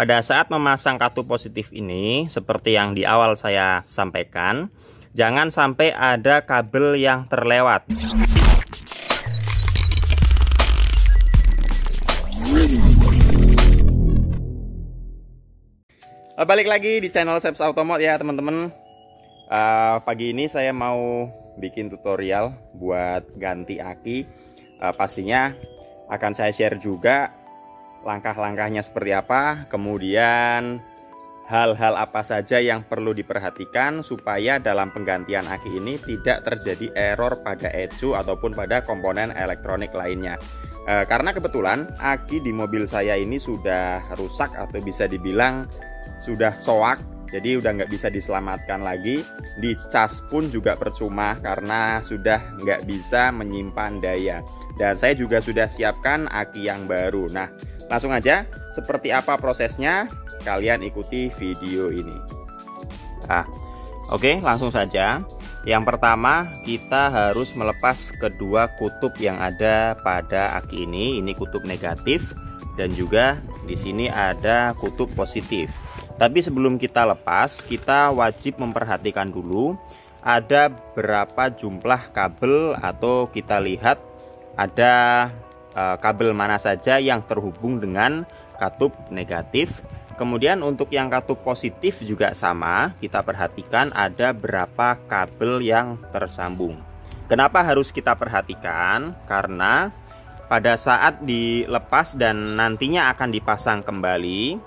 pada saat memasang katup positif ini, seperti yang di awal saya sampaikan, jangan sampai ada kabel yang terlewat. Balik lagi di channel Seps Automod ya teman-teman. Pagi ini saya mau bikin tutorial buat ganti aki. Pastinya akan saya share juga langkah-langkahnya seperti apa, kemudian hal-hal apa saja yang perlu diperhatikan supaya dalam penggantian aki ini tidak terjadi error pada ECU ataupun pada komponen elektronik lainnya. Karena kebetulan aki di mobil saya ini sudah rusak atau bisa dibilang sudah soak, jadi udah nggak bisa diselamatkan lagi. Dicas pun juga percuma karena sudah nggak bisa menyimpan daya. Dan saya juga sudah siapkan aki yang baru. Nah, langsung aja, seperti apa prosesnya? Kalian ikuti video ini. Oke, langsung saja. Yang pertama, kita harus melepas kedua kutub yang ada pada aki ini. Ini kutub negatif dan juga di sini ada kutub positif. Tapi sebelum kita lepas, kita wajib memperhatikan dulu ada berapa jumlah kabel, atau kita lihat ada kabel mana saja yang terhubung dengan katup negatif. Kemudian untuk yang katup positif juga sama, kita perhatikan ada berapa kabel yang tersambung. Kenapa harus kita perhatikan? Karena pada saat dilepas dan nantinya akan dipasang kembali,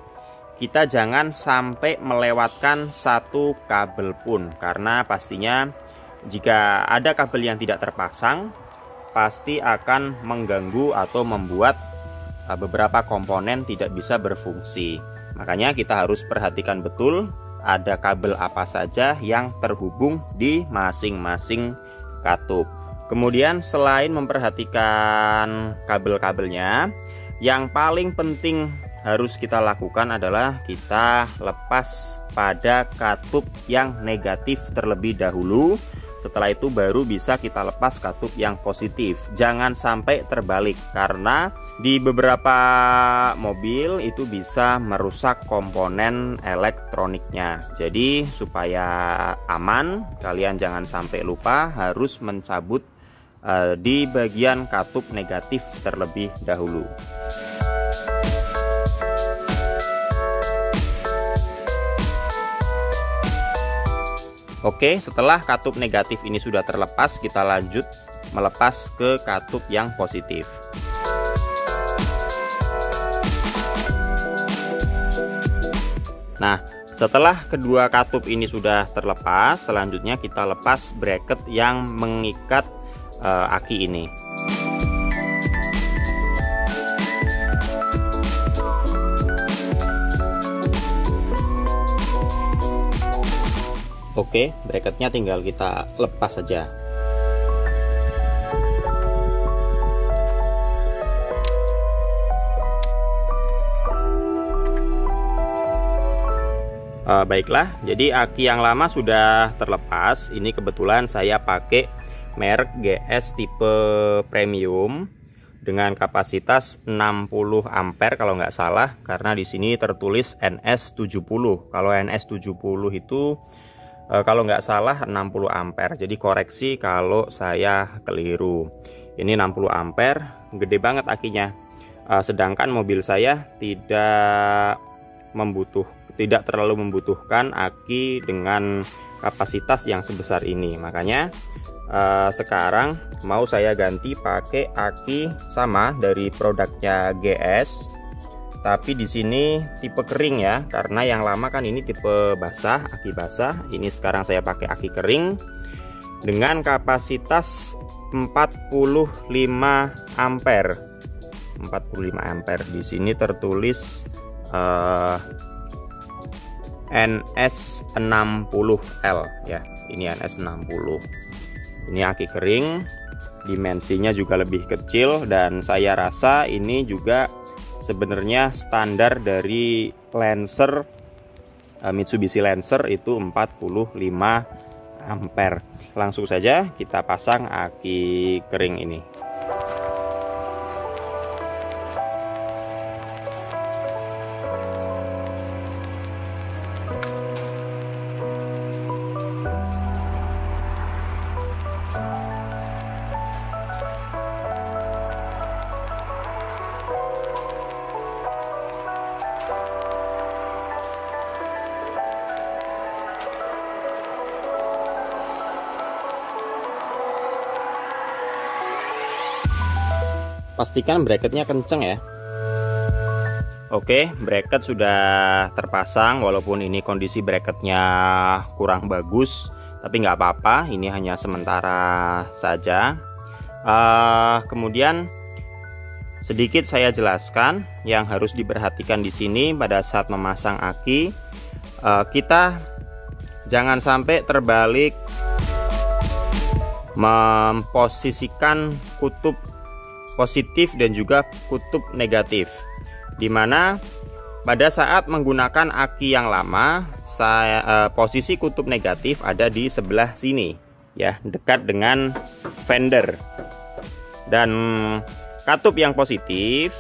kita jangan sampai melewatkan satu kabel pun, karena pastinya jika ada kabel yang tidak terpasang pasti akan mengganggu atau membuat beberapa komponen tidak bisa berfungsi. Makanya kita harus perhatikan betul ada kabel apa saja yang terhubung di masing-masing katup. Kemudian selain memperhatikan kabel-kabelnya, yang paling penting harus kita lakukan adalah kita lepas pada katup yang negatif terlebih dahulu. Setelah itu baru bisa kita lepas katup yang positif. Jangan sampai terbalik, karena di beberapa mobil itu bisa merusak komponen elektroniknya. Jadi supaya aman, kalian jangan sampai lupa harus mencabut di bagian katup negatif terlebih dahulu. Oke, setelah katup negatif ini sudah terlepas, kita lanjut melepas ke katup yang positif. Nah, setelah kedua katup ini sudah terlepas, selanjutnya kita lepas bracket yang mengikat aki ini. Oke, bracketnya tinggal kita lepas saja. Baiklah, jadi aki yang lama sudah terlepas. Ini kebetulan saya pakai merek GS tipe premium dengan kapasitas 60 ampere kalau nggak salah, karena di sini tertulis NS70. Kalau NS70 itu kalau nggak salah 60 ampere. Jadi koreksi kalau saya keliru. Ini 60 ampere, gede banget akinya. Sedangkan mobil saya tidak terlalu membutuhkan aki dengan kapasitas yang sebesar ini. Makanya sekarang mau saya ganti pakai aki sama dari produknya GS. Tapi di sini tipe kering ya, karena yang lama kan ini tipe basah, aki basah. Ini sekarang saya pakai aki kering dengan kapasitas 45 ampere. 45 ampere. Di sini tertulis NS60L ya. Ini NS60. Ini aki kering, dimensinya juga lebih kecil, dan saya rasa ini juga sebenarnya standar dari Lancer, Mitsubishi Lancer itu 45 ampere. Langsung saja kita pasang aki kering ini. pastikan bracketnya kenceng ya. Oke, bracket sudah terpasang, walaupun ini kondisi bracketnya kurang bagus, tapi nggak apa-apa, ini hanya sementara saja. Kemudian sedikit saya jelaskan yang harus diperhatikan di sini pada saat memasang aki. Kita jangan sampai terbalik memposisikan kutub positif dan juga kutub negatif, dimana pada saat menggunakan aki yang lama, posisi kutub negatif ada di sebelah sini ya, dekat dengan fender, dan katup yang positif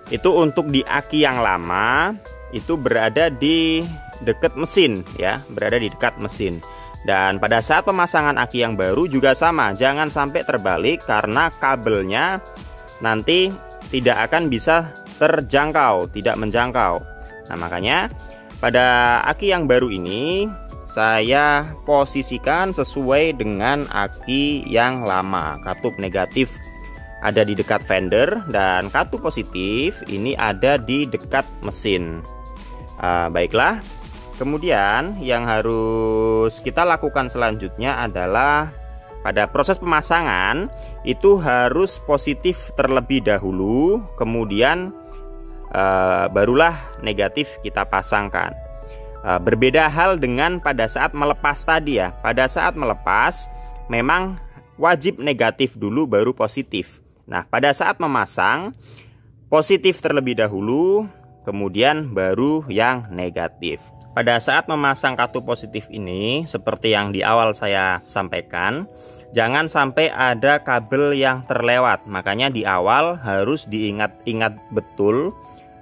itu untuk di aki yang lama itu berada di dekat mesin ya, berada di dekat mesin. Dan pada saat pemasangan aki yang baru juga sama, jangan sampai terbalik karena kabelnya nanti tidak akan bisa terjangkau, tidak menjangkau. Nah, makanya pada aki yang baru ini saya posisikan sesuai dengan aki yang lama. Katup negatif ada di dekat fender dan katup positif ini ada di dekat mesin. Baiklah, kemudian yang harus kita lakukan selanjutnya adalah pada proses pemasangan itu harus positif terlebih dahulu, kemudian barulah negatif kita pasangkan. Berbeda hal dengan pada saat melepas tadi ya. Pada saat melepas memang wajib negatif dulu baru positif. Nah, pada saat memasang positif terlebih dahulu, kemudian baru yang negatif. Pada saat memasang katup positif ini, seperti yang di awal saya sampaikan, jangan sampai ada kabel yang terlewat. Makanya di awal harus diingat-ingat betul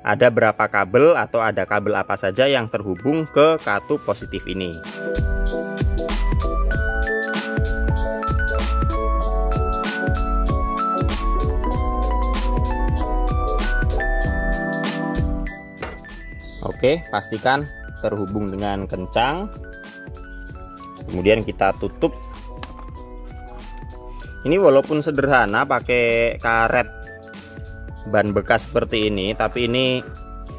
ada berapa kabel atau ada kabel apa saja yang terhubung ke katup positif ini. Oke, pastikan terhubung dengan kencang. Kemudian kita tutup. Ini walaupun sederhana pakai karet ban bekas seperti ini, tapi ini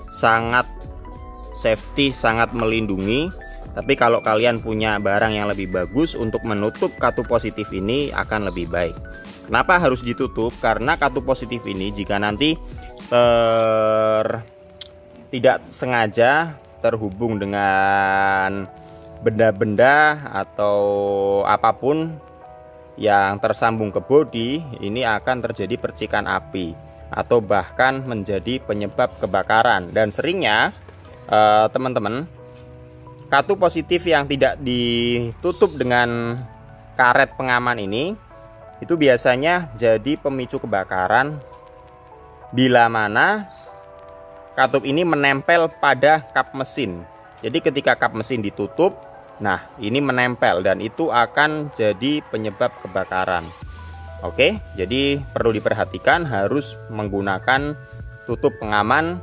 sangat safety, sangat melindungi. Tapi kalau kalian punya barang yang lebih bagus untuk menutup katup positif ini akan lebih baik. Kenapa harus ditutup? Karena katup positif ini jika nanti tidak sengaja terhubung dengan benda-benda atau apapun yang tersambung ke bodi, ini akan terjadi percikan api atau bahkan menjadi penyebab kebakaran. Dan seringnya teman-teman, katup positif yang tidak ditutup dengan karet pengaman ini itu biasanya jadi pemicu kebakaran bila mana katup ini menempel pada kap mesin. Jadi ketika kap mesin ditutup, nah ini menempel dan itu akan jadi penyebab kebakaran. Oke, jadi perlu diperhatikan harus menggunakan tutup pengaman,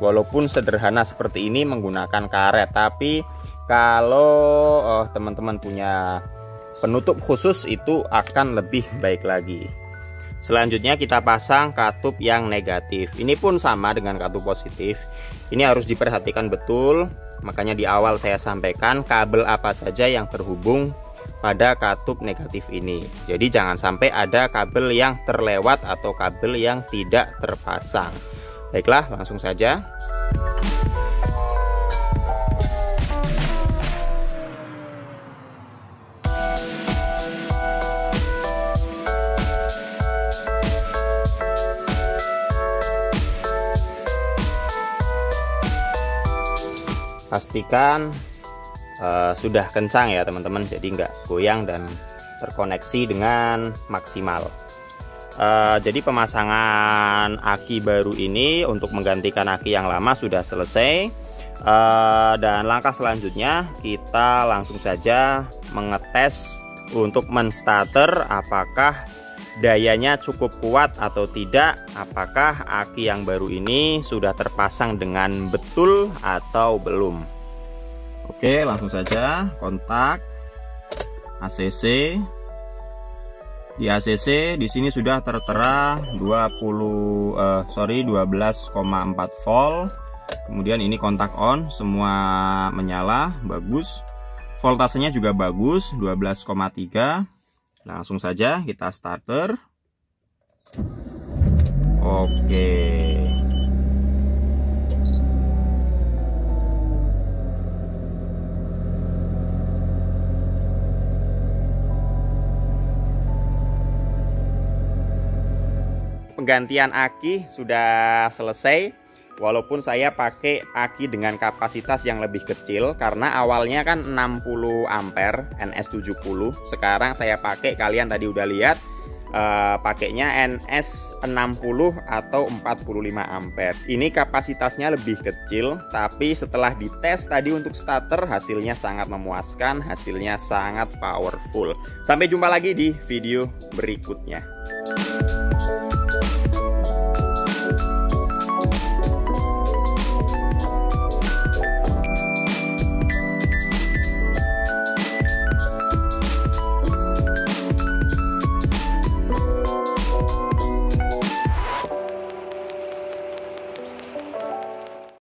walaupun sederhana seperti ini menggunakan karet. Tapi kalau teman-teman punya penutup khusus itu akan lebih baik lagi. Selanjutnya kita pasang katup yang negatif. Ini pun sama dengan katup positif. Ini harus diperhatikan betul. Makanya di awal saya sampaikan kabel apa saja yang terhubung pada katup negatif ini. Jadi jangan sampai ada kabel yang terlewat atau kabel yang tidak terpasang. Baiklah, langsung saja. Pastikan sudah kencang ya teman-teman, jadi nggak goyang dan terkoneksi dengan maksimal. Jadi pemasangan aki baru ini untuk menggantikan aki yang lama sudah selesai. Dan langkah selanjutnya kita langsung saja mengetes untuk menstarter apakah dayanya cukup kuat atau tidak, apakah aki yang baru ini sudah terpasang dengan betul atau belum. Oke, langsung saja kontak ACC. Di ACC di sini sudah tertera 12,4 volt. Kemudian ini kontak on, semua menyala, bagus. Voltasenya juga bagus, 12,3. Langsung saja kita starter. Oke. Penggantian aki sudah selesai. Walaupun saya pakai aki dengan kapasitas yang lebih kecil, karena awalnya kan 60 ampere NS70. Sekarang saya pakai, kalian tadi udah lihat, pakainya NS60 atau 45 ampere. Ini kapasitasnya lebih kecil, tapi setelah dites tadi untuk starter, hasilnya sangat memuaskan, hasilnya sangat powerful. Sampai jumpa lagi di video berikutnya.